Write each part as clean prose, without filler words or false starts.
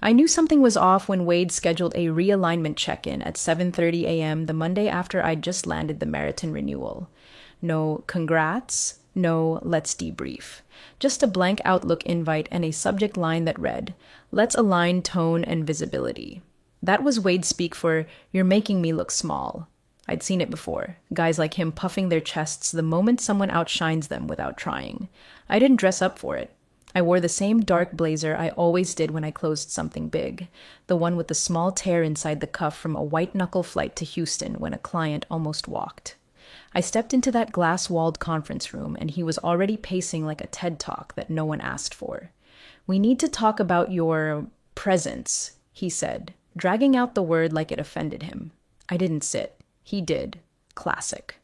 I knew something was off when Wade scheduled a realignment check-in at 7:30 a.m. the Monday after I'd just landed the Meriton renewal. No congrats, no let's debrief. Just a blank Outlook invite and a subject line that read, "Let's align tone and visibility." That was Wade speak for, "You're making me look small." I'd seen it before, guys like him puffing their chests the moment someone outshines them without trying. I didn't dress up for it. I wore the same dark blazer I always did when I closed something big, the one with the small tear inside the cuff from a white-knuckle flight to Houston when a client almost walked. I stepped into that glass-walled conference room, and he was already pacing like a TED Talk that no one asked for. "We need to talk about your presence," he said, dragging out the word like it offended him. I didn't sit. He did. Classic.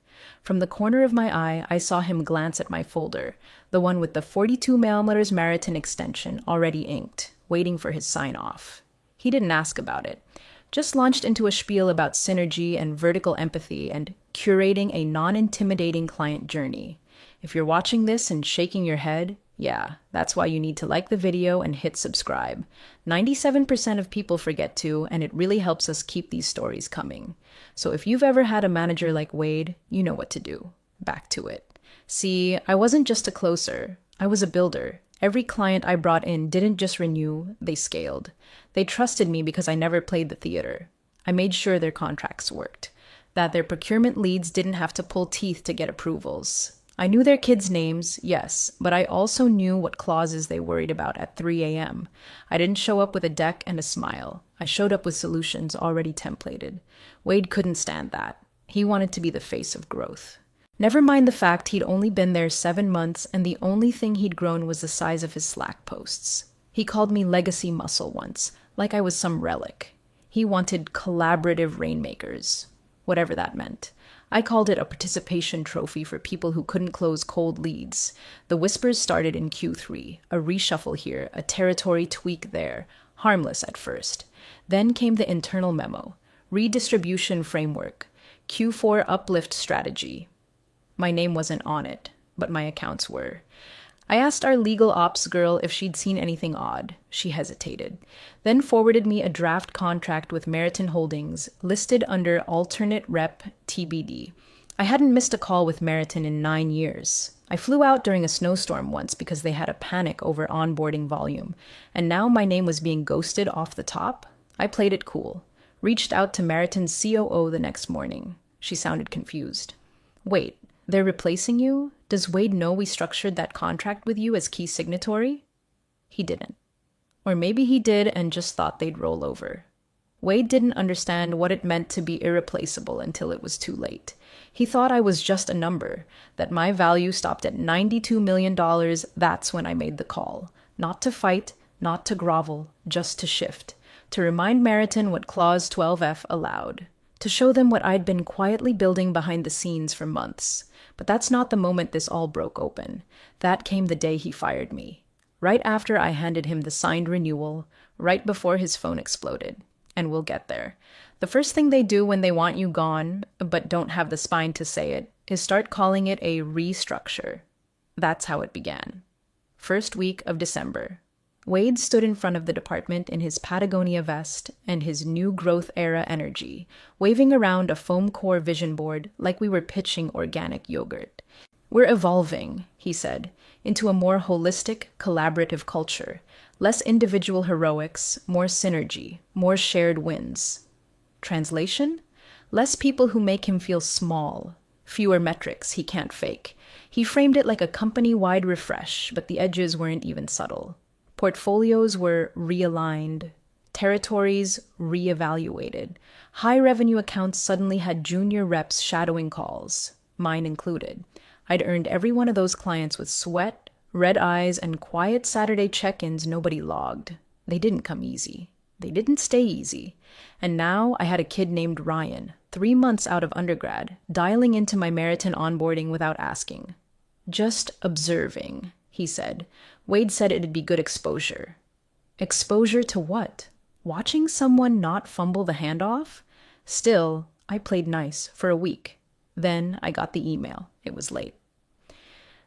From the corner of my eye, I saw him glance at my folder, the one with the 42mm Meriton extension already inked, waiting for his sign-off. He didn't ask about it, just launched into a spiel about synergy and vertical empathy and curating a non-intimidating client journey. If you're watching this and shaking your head, yeah, that's why you need to like the video and hit subscribe. 97% of people forget to, and it really helps us keep these stories coming. So if you've ever had a manager like Wade, you know what to do. Back to it. See, I wasn't just a closer. I was a builder. Every client I brought in didn't just renew, they scaled. They trusted me because I never played the theater. I made sure their contracts worked, that their procurement leads didn't have to pull teeth to get approvals. I knew their kids' names, yes, but I also knew what clauses they worried about at 3 a.m. I didn't show up with a deck and a smile. I showed up with solutions already templated. Wade couldn't stand that. He wanted to be the face of growth. Never mind the fact he'd only been there 7 months and the only thing he'd grown was the size of his Slack posts. He called me legacy muscle once, like I was some relic. He wanted collaborative rainmakers, whatever that meant. I called it a participation trophy for people who couldn't close cold leads. The whispers started in Q3, a reshuffle here, a territory tweak there, harmless at first. Then came the internal memo, redistribution framework, Q4 uplift strategy. My name wasn't on it, but my accounts were. I asked our legal ops girl if she'd seen anything odd. She hesitated, then forwarded me a draft contract with Meriton Holdings, listed under alternate rep TBD. I hadn't missed a call with Meriton in 9 years. I flew out during a snowstorm once because they had a panic over onboarding volume, and now my name was being ghosted off the top. I played it cool. Reached out to Meriton's COO the next morning. She sounded confused. "Wait, they're replacing you? Does Wade know we structured that contract with you as key signatory?" He didn't. Or maybe he did and just thought they'd roll over. Wade didn't understand what it meant to be irreplaceable until it was too late. He thought I was just a number, that my value stopped at $92 million. That's when I made the call. Not to fight, not to grovel, just to shift. To remind Meriton what Clause 12F allowed. To show them what I'd been quietly building behind the scenes for months. But that's not the moment this all broke open. That came the day he fired me. Right after I handed him the signed renewal, right before his phone exploded. And we'll get there. The first thing they do when they want you gone, but don't have the spine to say it, is start calling it a restructure. That's how it began. First week of December. Wade stood in front of the department in his Patagonia vest and his new growth era energy, waving around a foam core vision board like we were pitching organic yogurt. "We're evolving," he said, "into a more holistic, collaborative culture. Less individual heroics, more synergy, more shared wins." Translation? Less people who make him feel small. Fewer metrics he can't fake. He framed it like a company-wide refresh, but the edges weren't even subtle. Portfolios were realigned. Territories reevaluated. High-revenue accounts suddenly had junior reps shadowing calls, mine included. I'd earned every one of those clients with sweat, red eyes, and quiet Saturday check-ins nobody logged. They didn't come easy. They didn't stay easy. And now I had a kid named Ryan, 3 months out of undergrad, dialing into my Meriton onboarding without asking. "Just observing," he said. Wade said it'd be good exposure. Exposure to what? Watching someone not fumble the handoff? Still, I played nice for a week. Then I got the email. It was late.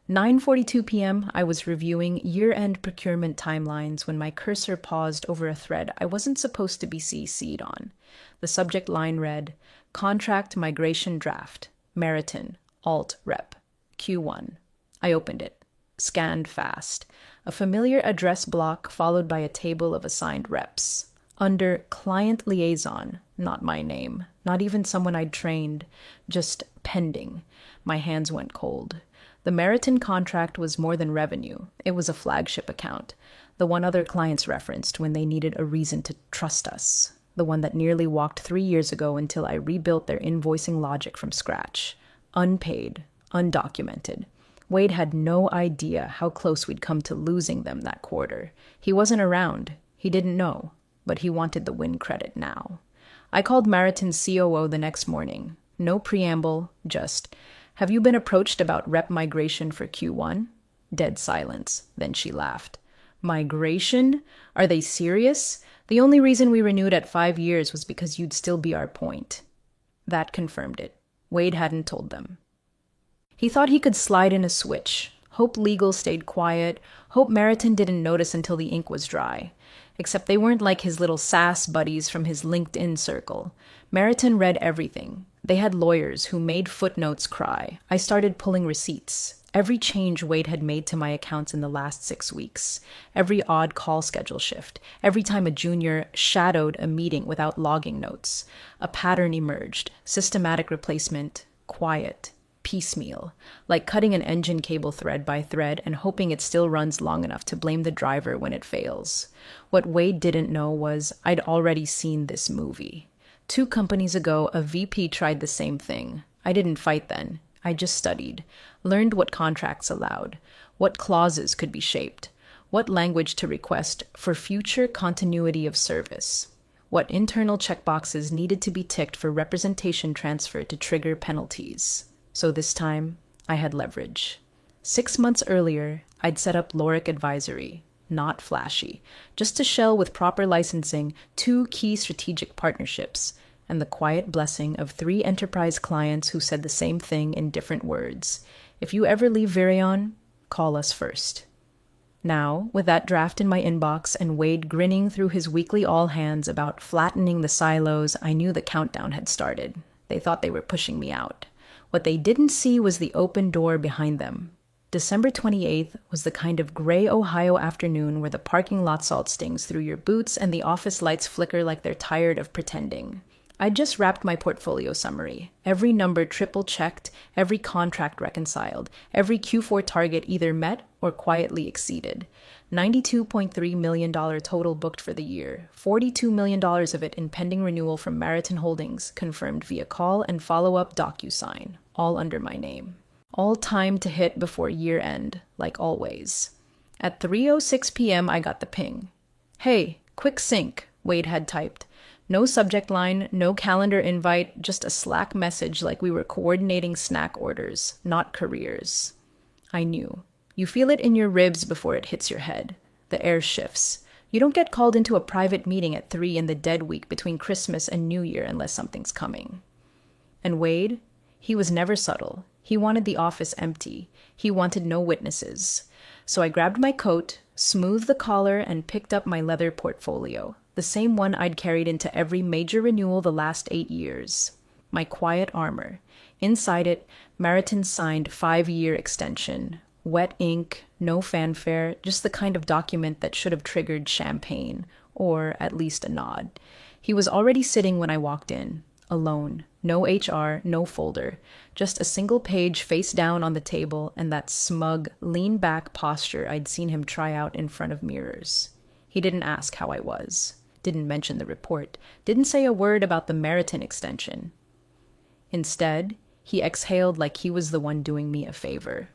9:42 p.m., I was reviewing year-end procurement timelines when my cursor paused over a thread I wasn't supposed to be CC'd on. The subject line read, Contract Migration Draft, Meriton, Alt Rep, Q1. I opened it, scanned fast. A familiar address block followed by a table of assigned reps. Under Client Liaison, not my name, not even someone I'd trained, just pending. My hands went cold. The Meriton contract was more than revenue. It was a flagship account, the one other clients referenced when they needed a reason to trust us, the one that nearly walked 3 years ago until I rebuilt their invoicing logic from scratch. Unpaid, undocumented. Wade had no idea how close we'd come to losing them that quarter. He wasn't around. He didn't know, but he wanted the win credit now. I called Meriton's COO the next morning. No preamble, just, have you been approached about rep migration for Q1? Dead silence. Then she laughed. Migration? Are they serious? The only reason we renewed at 5 years was because you'd still be our point. That confirmed it. Wade hadn't told them. He thought he could slide in a switch. Hope legal stayed quiet. Hope Meriton didn't notice until the ink was dry. Except they weren't like his little sass buddies from his LinkedIn circle. Meriton read everything. They had lawyers who made footnotes cry. I started pulling receipts. Every change Wade had made to my accounts in the last 6 weeks. Every odd call schedule shift. Every time a junior shadowed a meeting without logging notes. A pattern emerged. Systematic replacement. Quiet. Piecemeal. Like cutting an engine cable thread by thread and hoping it still runs long enough to blame the driver when it fails. What Wade didn't know was I'd already seen this movie. 2 companies ago, a VP tried the same thing. I didn't fight then. I just studied, learned what contracts allowed, what clauses could be shaped, what language to request for future continuity of service, what internal checkboxes needed to be ticked for representation transfer to trigger penalties. So this time, I had leverage. 6 months earlier, I'd set up Loric Advisory, not flashy, just a shell with proper licensing, 2 key strategic partnerships, and the quiet blessing of 3 enterprise clients who said the same thing in different words. If you ever leave Virion, call us first. Now, with that draft in my inbox and Wade grinning through his weekly all-hands about flattening the silos, I knew the countdown had started. They thought they were pushing me out. What they didn't see was the open door behind them. December 28th was the kind of gray Ohio afternoon where the parking lot salt stings through your boots and the office lights flicker like they're tired of pretending. I'd just wrapped my portfolio summary. Every number triple-checked, every contract reconciled, every Q4 target either met or quietly exceeded. $92.3 million total booked for the year, $42 million of it in pending renewal from Meriton Holdings, confirmed via call and follow-up DocuSign, all under my name. All timed to hit before year end, like always. At 3:06 p.m., I got the ping. Hey, quick sync, Wade had typed. No subject line, no calendar invite, just a Slack message like we were coordinating snack orders, not careers. I knew. You feel it in your ribs before it hits your head. The air shifts. You don't get called into a private meeting at 3 in the dead week between Christmas and New Year unless something's coming. And Wade? He was never subtle. He wanted the office empty. He wanted no witnesses. So I grabbed my coat, smoothed the collar, and picked up my leather portfolio, the same one I'd carried into every major renewal the last 8 years. My quiet armor. Inside it, Meriton's signed 5-year extension. Wet ink, no fanfare, just the kind of document that should have triggered champagne, or at least a nod. He was already sitting when I walked in, alone. No HR, no folder, just a single page face down on the table and that smug, lean-back posture I'd seen him try out in front of mirrors. He didn't ask how I was, didn't mention the report, didn't say a word about the Meriton extension. Instead, he exhaled like he was the one doing me a favor.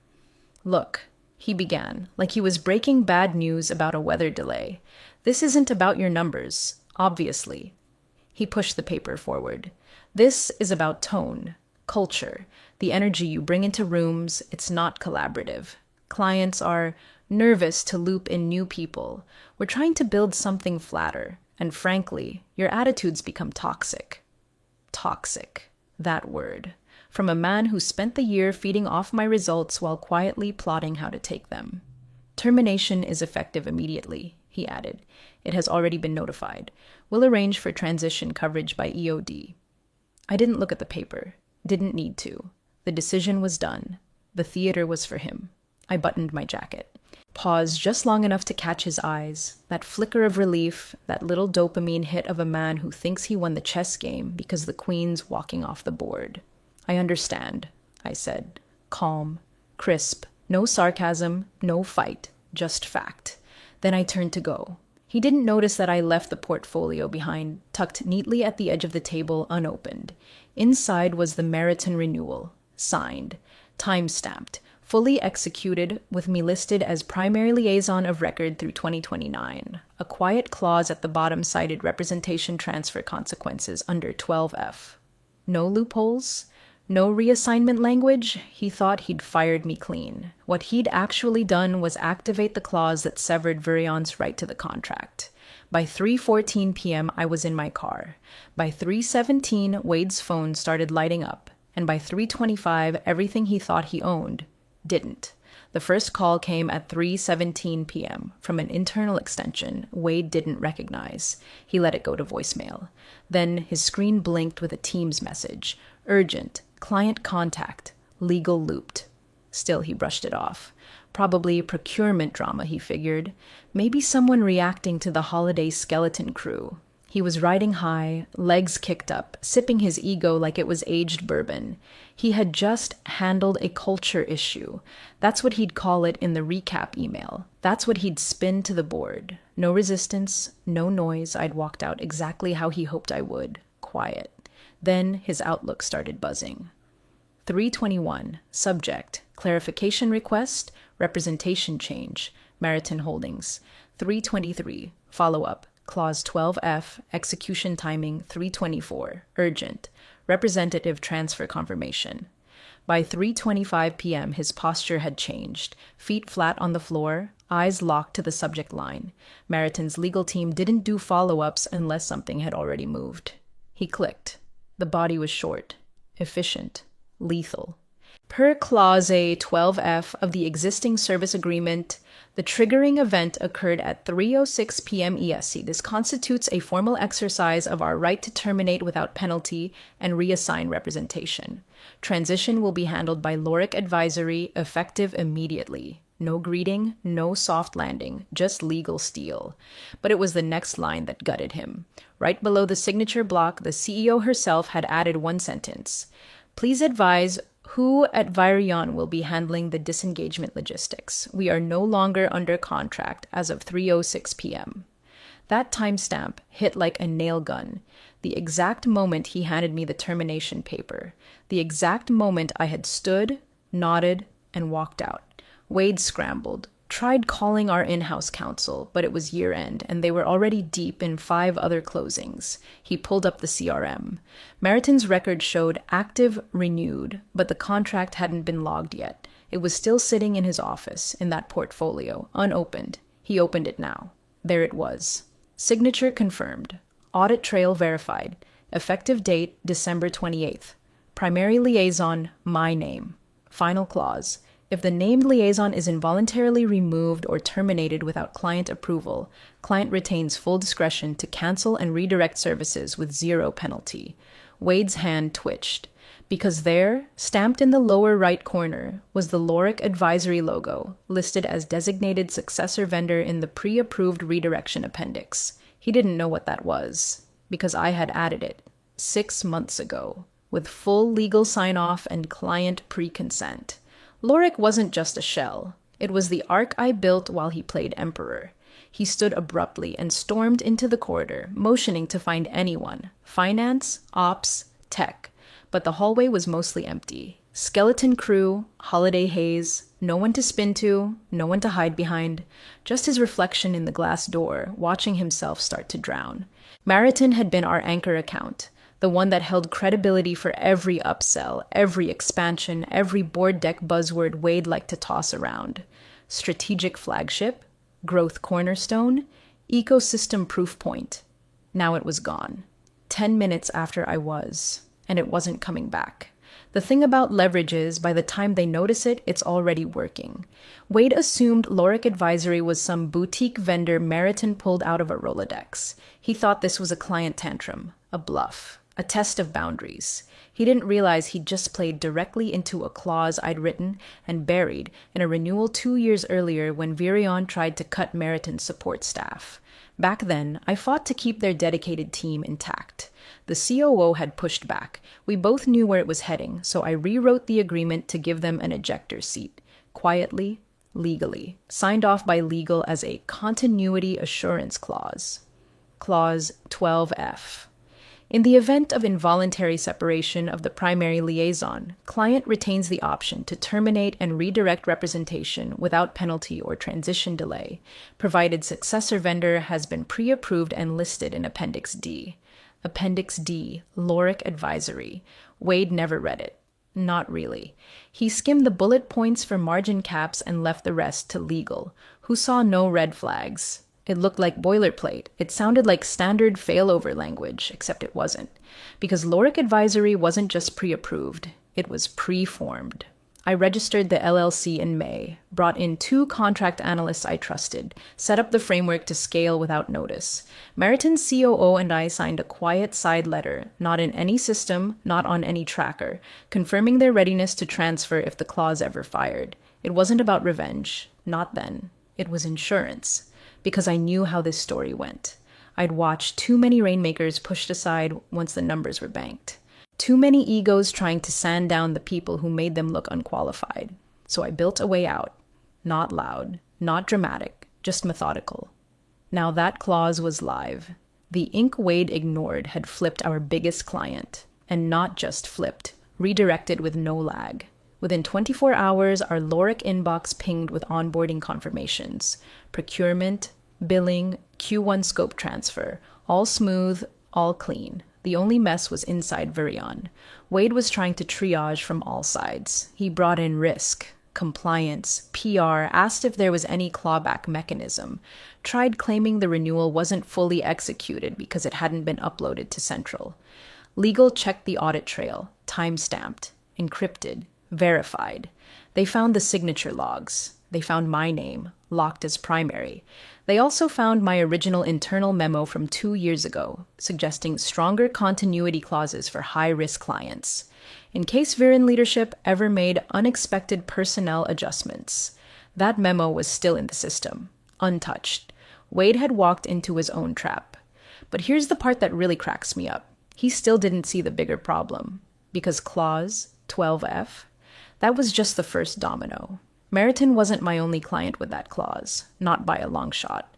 Look, he began, like he was breaking bad news about a weather delay. This isn't about your numbers, obviously. He pushed the paper forward. This is about tone, culture, the energy you bring into rooms. It's not collaborative. Clients are nervous to loop in new people. We're trying to build something flatter. And frankly, your attitudes become toxic. Toxic. That word. from a man who spent the year feeding off my results while quietly plotting how to take them. Termination is effective immediately, he added. It has already been notified. We'll arrange for transition coverage by EOD. I didn't look at the paper. Didn't need to. The decision was done. The theater was for him. I buttoned my jacket. Paused just long enough to catch his eyes, that flicker of relief, that little dopamine hit of a man who thinks he won the chess game because the queen's walking off the board. I understand, I said, calm, crisp, no sarcasm, no fight, just fact. Then I turned to go. He didn't notice that I left the portfolio behind, tucked neatly at the edge of the table, unopened. Inside was the Meriton renewal, signed, time-stamped, fully executed, with me listed as primary liaison of record through 2029. A quiet clause at the bottom cited representation transfer consequences under 12F. No loopholes? No reassignment language? He thought he'd fired me clean. What he'd actually done was activate the clause that severed Virion's right to the contract. By 3:14 p.m., I was in my car. By 3:17, Wade's phone started lighting up. And by 3:25, everything he thought he owned didn't. The first call came at 3:17 p.m. from an internal extension Wade didn't recognize. He let it go to voicemail. Then his screen blinked with a Teams message. Urgent. Client contact. Legal looped. Still, he brushed it off. Probably procurement drama, he figured. Maybe someone reacting to the holiday skeleton crew. He was riding high, legs kicked up, sipping his ego like it was aged bourbon. He had just handled a culture issue. That's what he'd call it in the recap email. That's what he'd spin to the board. No resistance, no noise. I'd walked out exactly how he hoped I would. Quiet. Then his Outlook started buzzing. 3:21. Subject. Clarification request. Representation change. Meriton Holdings. 3:23. Follow-up. Clause 12F, execution timing 3:24, urgent, representative transfer confirmation. By 3:25 p.m., his posture had changed, feet flat on the floor, eyes locked to the subject line. Meriton's legal team didn't do follow-ups unless something had already moved. He clicked. The body was short, efficient, lethal. Per Clause 12F of the existing service agreement, the triggering event occurred at 3:06 p.m. ESC. This constitutes a formal exercise of our right to terminate without penalty and reassign representation. Transition will be handled by Lorik Advisory, effective immediately. No greeting, no soft landing, just legal steel. But it was the next line that gutted him. Right below the signature block, the CEO herself had added one sentence. Please advise who at Virion will be handling the disengagement logistics. We are no longer under contract as of 3:06 p.m. That timestamp hit like a nail gun. The exact moment he handed me the termination paper. The exact moment I had stood, nodded, and walked out. Wade scrambled, tried calling our in-house counsel, but it was year-end, and they were already deep in 5 other closings. He pulled up the CRM. Meriton's record showed active renewed, but the contract hadn't been logged yet. It was still sitting in his office, in that portfolio, unopened. He opened it now. There it was. Signature confirmed. Audit trail verified. Effective date, December 28th. Primary liaison, my name. Final clause. If the named liaison is involuntarily removed or terminated without client approval, client retains full discretion to cancel and redirect services with 0 penalty. Wade's hand twitched, because there, stamped in the lower right corner, was the Lorik Advisory logo, listed as designated successor vendor in the pre-approved redirection appendix. He didn't know what that was, because I had added it 6 months ago, with full legal sign-off and client pre-consent. Lorik wasn't just a shell. It was the arc I built while he played Emperor. He stood abruptly and stormed into the corridor, motioning to find anyone. Finance, ops, tech. But the hallway was mostly empty. Skeleton crew, holiday haze, no one to spin to, no one to hide behind. Just his reflection in the glass door, watching himself start to drown. Meriton had been our anchor account. The one that held credibility for every upsell, every expansion, every board deck buzzword Wade liked to toss around. Strategic flagship, growth cornerstone, ecosystem proof point. Now it was gone. 10 minutes after I was, and it wasn't coming back. The thing about leverage is, by the time they notice it, it's already working. Wade assumed Lorik Advisory was some boutique vendor Meriton pulled out of a Rolodex. He thought this was a client tantrum, a bluff, a test of boundaries. He didn't realize he'd just played directly into a clause I'd written and buried in a renewal 2 years earlier when Virion tried to cut Meriton's support staff. Back then, I fought to keep their dedicated team intact. The COO had pushed back. We both knew where it was heading, so I rewrote the agreement to give them an ejector seat. Quietly, legally. Signed off by legal as a continuity assurance clause. Clause 12F. In the event of involuntary separation of the primary liaison, client retains the option to terminate and redirect representation without penalty or transition delay, provided successor vendor has been pre-approved and listed in Appendix D. Appendix D, Lorik Advisory. Wade never read it. Not really. He skimmed the bullet points for margin caps and left the rest to legal, who saw no red flags. It looked like boilerplate. It sounded like standard failover language, except it wasn't. Because Lorik Advisory wasn't just pre-approved, it was pre-formed. I registered the LLC in May, brought in 2 contract analysts I trusted, set up the framework to scale without notice. Meriton's COO and I signed a quiet side letter, not in any system, not on any tracker, confirming their readiness to transfer if the clause ever fired. It wasn't about revenge. Not then. It was insurance. Because I knew how this story went. I'd watched too many rainmakers pushed aside once the numbers were banked. Too many egos trying to sand down the people who made them look unqualified. So I built a way out. Not loud, not dramatic, just methodical. Now that clause was live. The ink Wade ignored had flipped our biggest client. And not just flipped, redirected with no lag. Within 24 hours, our Lorik inbox pinged with onboarding confirmations. Procurement, billing, Q1 scope transfer. All smooth, all clean. The only mess was inside Virion. Wade was trying to triage from all sides. He brought in risk, compliance, PR, asked if there was any clawback mechanism. Tried claiming the renewal wasn't fully executed because it hadn't been uploaded to Central. Legal checked the audit trail, time-stamped, encrypted, verified. They found the signature logs. They found my name, locked as primary. They also found my original internal memo from 2 years ago, suggesting stronger continuity clauses for high-risk clients, in case Viren leadership ever made unexpected personnel adjustments. That memo was still in the system, untouched. Wade had walked into his own trap. But here's the part that really cracks me up. He still didn't see the bigger problem. Because clause 12F, that was just the first domino. Meriton wasn't my only client with that clause, not by a long shot.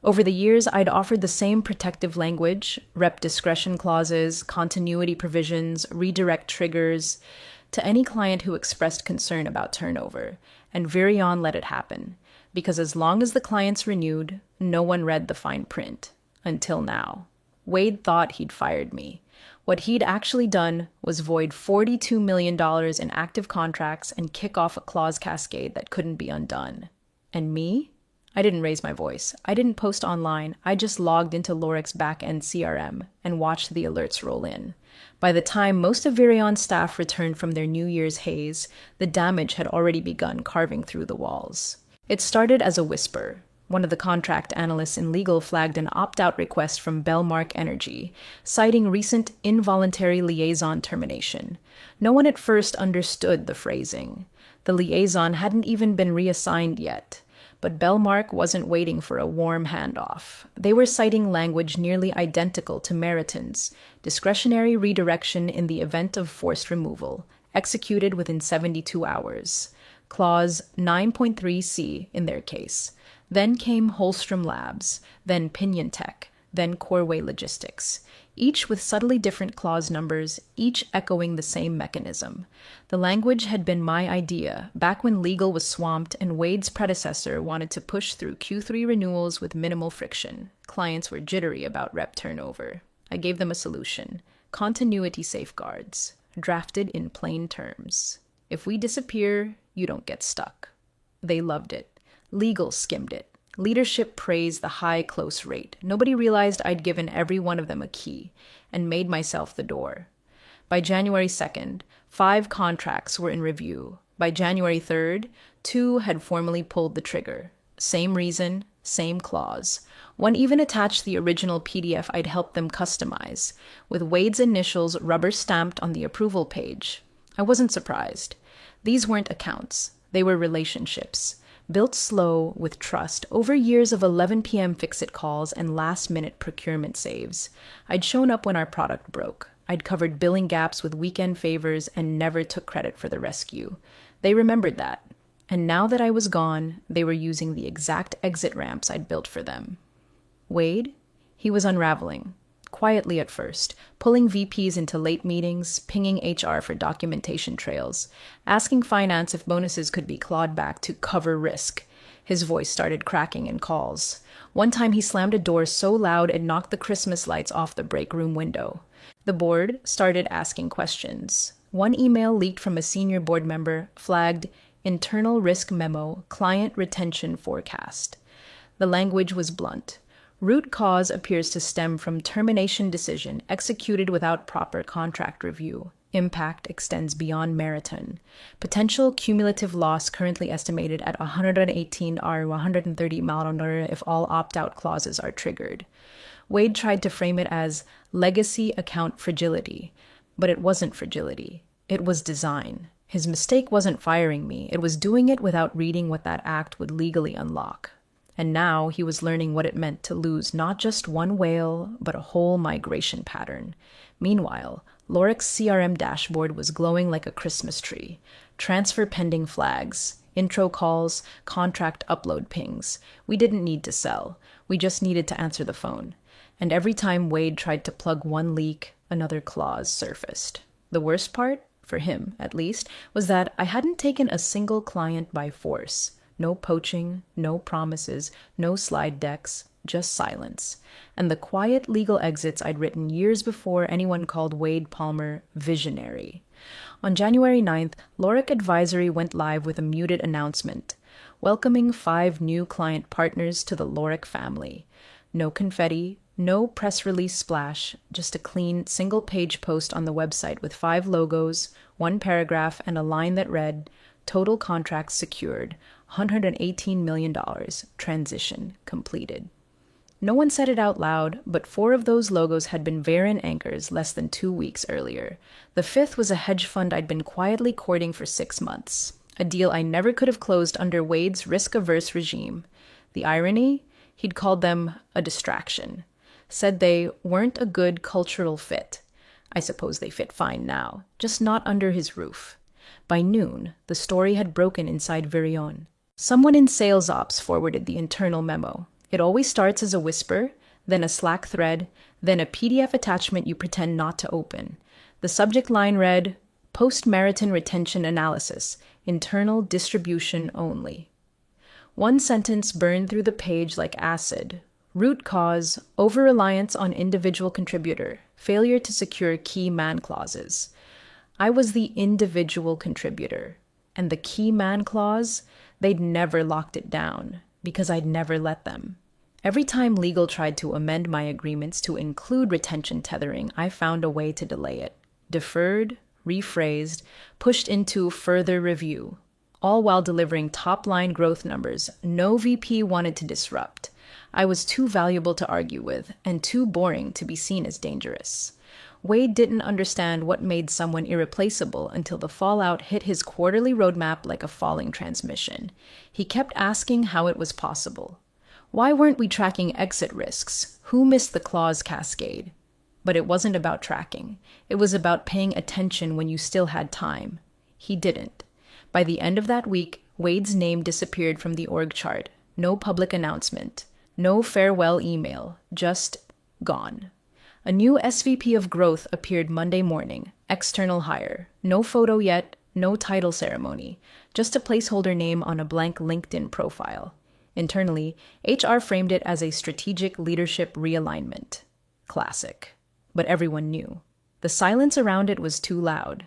Over the years, I'd offered the same protective language, rep discretion clauses, continuity provisions, redirect triggers, to any client who expressed concern about turnover, and Virion let it happen, because as long as the clients renewed, no one read the fine print. Until now. Wade thought he'd fired me. What he'd actually done was void $42 million in active contracts and kick off a clause cascade that couldn't be undone. And me? I didn't raise my voice. I didn't post online. I just logged into Lorik's back-end CRM and watched the alerts roll in. By the time most of Virion's staff returned from their New Year's haze, the damage had already begun carving through the walls. It started as a whisper. One of the contract analysts in legal flagged an opt-out request from Bellmark Energy, citing recent involuntary liaison termination. No one at first understood the phrasing. The liaison hadn't even been reassigned yet. But Bellmark wasn't waiting for a warm handoff. They were citing language nearly identical to Meriton's, discretionary redirection in the event of forced removal, executed within 72 hours. Clause 9.3c in their case. Then came Holstrom Labs, then Pinion Tech, then Corway Logistics, each with subtly different clause numbers, each echoing the same mechanism. The language had been my idea, back when legal was swamped and Wade's predecessor wanted to push through Q3 renewals with minimal friction. Clients were jittery about rep turnover. I gave them a solution. Continuity safeguards, drafted in plain terms. If we disappear, you don't get stuck. They loved it. Legal skimmed it. Leadership praised the high close rate. Nobody realized I'd given every one of them a key and made myself the door. By January 2nd, 5 contracts were in review. By January 3rd, 2 had formally pulled the trigger. Same reason, same clause. One even attached the original PDF I'd helped them customize, with Wade's initials rubber stamped on the approval page. I wasn't surprised. These weren't accounts, they were relationships, built slow, with trust, over years of 11 p.m. fix-it calls and last-minute procurement saves. I'd shown up when our product broke. I'd covered billing gaps with weekend favors and never took credit for the rescue. They remembered that. And now that I was gone, they were using the exact exit ramps I'd built for them. Wade? He was unraveling. Quietly at first, pulling VPs into late meetings, pinging HR for documentation trails, asking finance if bonuses could be clawed back to cover risk. His voice started cracking in calls. One time he slammed a door so loud it knocked the Christmas lights off the break room window. The board started asking questions. One email leaked from a senior board member flagged Internal Risk Memo, Client Retention Forecast. The language was blunt. Root cause appears to stem from termination decision executed without proper contract review. Impact extends beyond Meriton. Potential cumulative loss currently estimated at 118 or 130 million if all opt-out clauses are triggered. Wade tried to frame it as legacy account fragility, but it wasn't fragility. It was design. His mistake wasn't firing me. It was doing it without reading what that act would legally unlock. And now he was learning what it meant to lose not just one whale, but a whole migration pattern. Meanwhile, Loric's CRM dashboard was glowing like a Christmas tree. Transfer pending flags, intro calls, contract upload pings. We didn't need to sell. We just needed to answer the phone. And every time Wade tried to plug one leak, another clause surfaced. The worst part, for him at least, was that I hadn't taken a single client by force. No poaching, no promises, no slide decks, just silence. And the quiet legal exits I'd written years before anyone called Wade Palmer visionary. On January 9th, Loric Advisory went live with a muted announcement, welcoming 5 new client partners to the Loric family. No confetti, no press release splash, just a clean, single-page post on the website with 5 logos, 1 paragraph, and a line that read, Total contracts secured, $118 million, transition completed. No one said it out loud, but 4 of those logos had been Varen anchors less than 2 weeks earlier. The 5th was a hedge fund I'd been quietly courting for 6 months, a deal I never could have closed under Wade's risk-averse regime. The irony? He'd called them a distraction, said they weren't a good cultural fit. I suppose they fit fine now, just not under his roof. By noon, the story had broken inside Virion. Someone in sales ops forwarded the internal memo. It always starts as a whisper, then a Slack thread, then a PDF attachment you pretend not to open. The subject line read, Post-Meriton Retention Analysis, Internal Distribution Only. One sentence burned through the page like acid. Root cause, over-reliance on individual contributor, failure to secure key man clauses. I was the individual contributor. And the key man clause, they'd never locked it down, because I'd never let them. Every time legal tried to amend my agreements to include retention tethering, I found a way to delay it. Deferred, rephrased, pushed into further review, all while delivering top-line growth numbers no VP wanted to disrupt. I was too valuable to argue with, and too boring to be seen as dangerous. Wade didn't understand what made someone irreplaceable until the fallout hit his quarterly roadmap like a falling transmission. He kept asking how it was possible. Why weren't we tracking exit risks? Who missed the clause cascade? But it wasn't about tracking. It was about paying attention when you still had time. He didn't. By the end of that week, Wade's name disappeared from the org chart. No public announcement. No farewell email. Just gone. A new SVP of growth appeared Monday morning. External hire. No photo yet. No title ceremony. Just a placeholder name on a blank LinkedIn profile. Internally, HR framed it as a strategic leadership realignment. Classic. But everyone knew. The silence around it was too loud.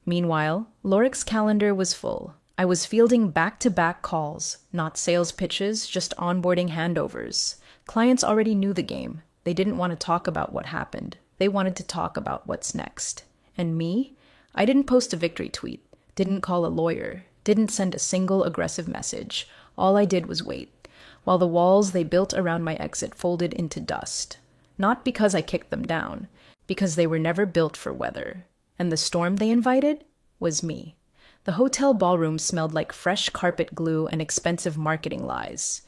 Meanwhile, Loric's calendar was full. I was fielding back-to-back calls, not sales pitches, just onboarding handovers. Clients already knew the game. They didn't want to talk about what happened. They wanted to talk about what's next. And me? I didn't post a victory tweet, didn't call a lawyer, didn't send a single aggressive message. All I did was wait, while the walls they built around my exit folded into dust. Not because I kicked them down, because they were never built for weather. And the storm they invited was me. The hotel ballroom smelled like fresh carpet glue and expensive marketing lies.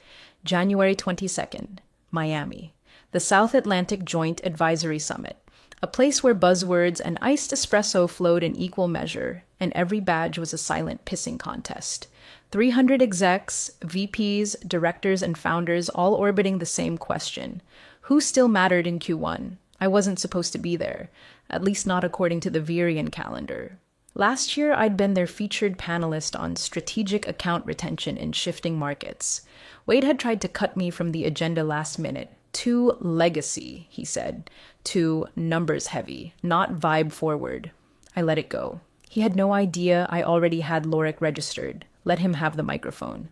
January 22nd, Miami. The South Atlantic Joint Advisory Summit. A place where buzzwords and iced espresso flowed in equal measure, and every badge was a silent pissing contest. 300 execs, VPs, directors, and founders all orbiting the same question. Who still mattered in Q1? I wasn't supposed to be there, at least not according to the Virian calendar. Last year, I'd been their featured panelist on strategic account retention in shifting markets. Wade had tried to cut me from the agenda last minute. Too legacy, he said. Too numbers heavy, not vibe forward. I let it go. He had no idea I already had Lorik registered. Let him have the microphone.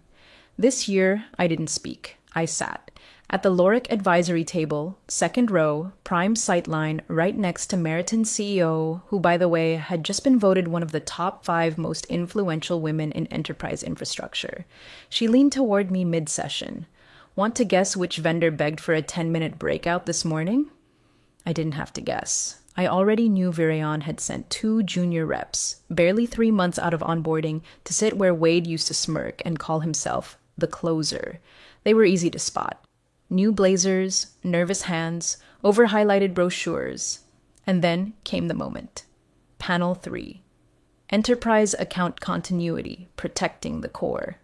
This year, I didn't speak. I sat. At the Lorik advisory table, second row, prime sightline, right next to Meriton's CEO, who, by the way, had just been voted one of the top 5 most influential women in enterprise infrastructure. She leaned toward me mid-session. Want to guess which vendor begged for a 10-minute breakout this morning? I didn't have to guess. I already knew Virion had sent 2 junior reps, barely 3 months out of onboarding, to sit where Wade used to smirk and call himself the closer. They were easy to spot. New blazers, nervous hands, over-highlighted brochures. And then came the moment. Panel 3. Enterprise Account Continuity, Protecting the Core.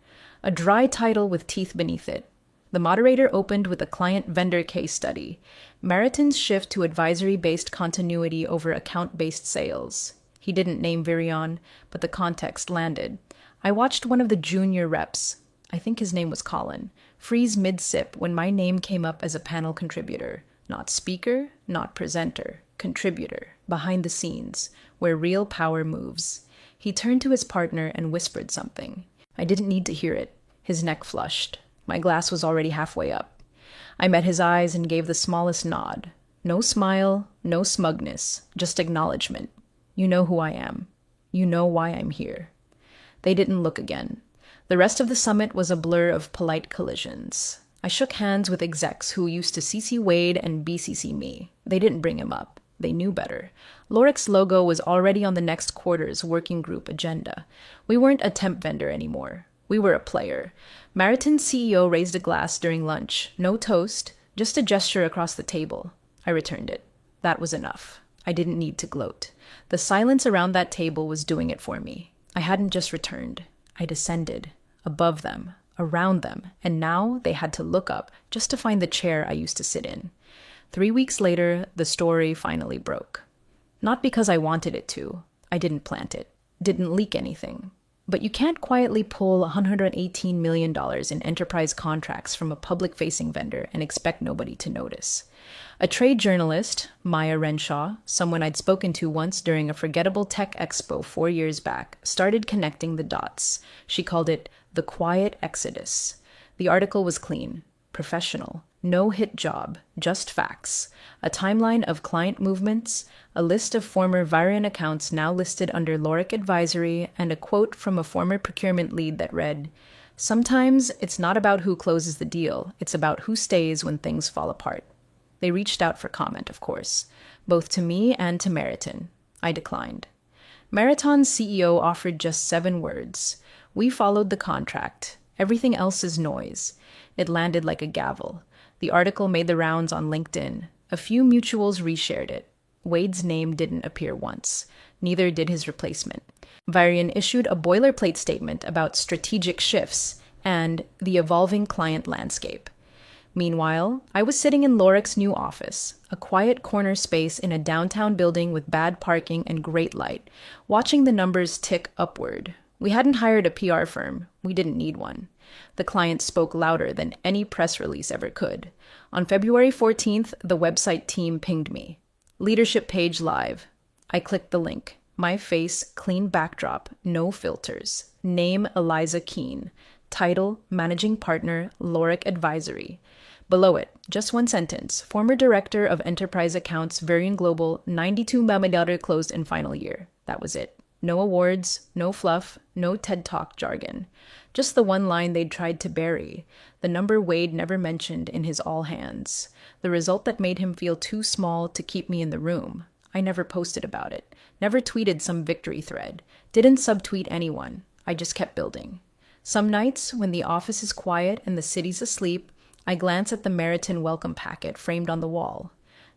A dry title with teeth beneath it. The moderator opened with a client-vendor case study. Meriton's shift to advisory-based continuity over account-based sales. He didn't name Virion, but the context landed. I watched one of the junior reps, I think his name was Colin, freeze mid-sip when my name came up as a panel contributor. Not speaker, not presenter, contributor, behind the scenes, where real power moves. He turned to his partner and whispered something. I didn't need to hear it. His neck flushed. My glass was already halfway up. I met his eyes and gave the smallest nod. No smile, no smugness, just acknowledgement. You know who I am. You know why I'm here. They didn't look again. The rest of the summit was a blur of polite collisions. I shook hands with execs who used to CC Wade and BCC me. They didn't bring him up. They knew better. Lorik's logo was already on the next quarter's working group agenda. We weren't a temp vendor anymore. We were a player. Meriton's CEO raised a glass during lunch. No toast, just a gesture across the table. I returned it. That was enough. I didn't need to gloat. The silence around that table was doing it for me. I hadn't just returned. I descended, above them, around them, and now they had to look up just to find the chair I used to sit in. 3 weeks later, the story finally broke. Not because I wanted it to. I didn't plant it. Didn't leak anything. But you can't quietly pull $118 million in enterprise contracts from a public-facing vendor and expect nobody to notice. A trade journalist, Maya Renshaw, someone I'd spoken to once during a forgettable tech expo 4 years back, started connecting the dots. She called it the quiet exodus. The article was clean, professional, no hit job, just facts, a timeline of client movements, a list of former Virion accounts now listed under Lorik Advisory, and a quote from a former procurement lead that read, "Sometimes it's not about who closes the deal, it's about who stays when things fall apart." They reached out for comment, of course, both to me and to Meriton. I declined. Meriton's CEO offered just 7 words. We followed the contract. Everything else is noise. It landed like a gavel. The article made the rounds on LinkedIn. A few mutuals reshared it. Wade's name didn't appear once. Neither did his replacement. Virion issued a boilerplate statement about strategic shifts and the evolving client landscape. Meanwhile, I was sitting in Lorik's new office, a quiet corner space in a downtown building with bad parking and great light, watching the numbers tick upward. We hadn't hired a PR firm. We didn't need one. The client spoke louder than any press release ever could. On February 14th, the website team pinged me. Leadership page live. I clicked the link. My face, clean backdrop, no filters. Name Eliza Keene. Title, Managing Partner, Lorick Advisory. Below it, just one sentence. Former Director of Enterprise Accounts, Varian Global, 92 million closed in final year. That was it. No awards, no fluff, no TED Talk jargon. Just the one line they'd tried to bury. The number Wade never mentioned in his all hands. The result that made him feel too small to keep me in the room. I never posted about it. Never tweeted some victory thread. Didn't subtweet anyone. I just kept building. Some nights, when the office is quiet and the city's asleep, I glance at the Meriton welcome packet framed on the wall.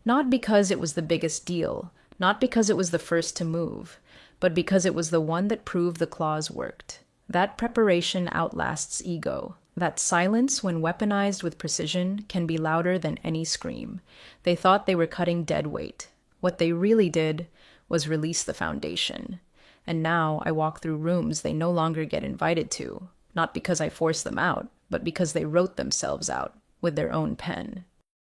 Not because it was the biggest deal, not because it was the first to move, but because it was the one that proved the clause worked. That preparation outlasts ego. That silence, when weaponized with precision, can be louder than any scream. They thought they were cutting dead weight. What they really did was release the foundation. And now I walk through rooms they no longer get invited to, not because I forced them out, but because they wrote themselves out with their own pen.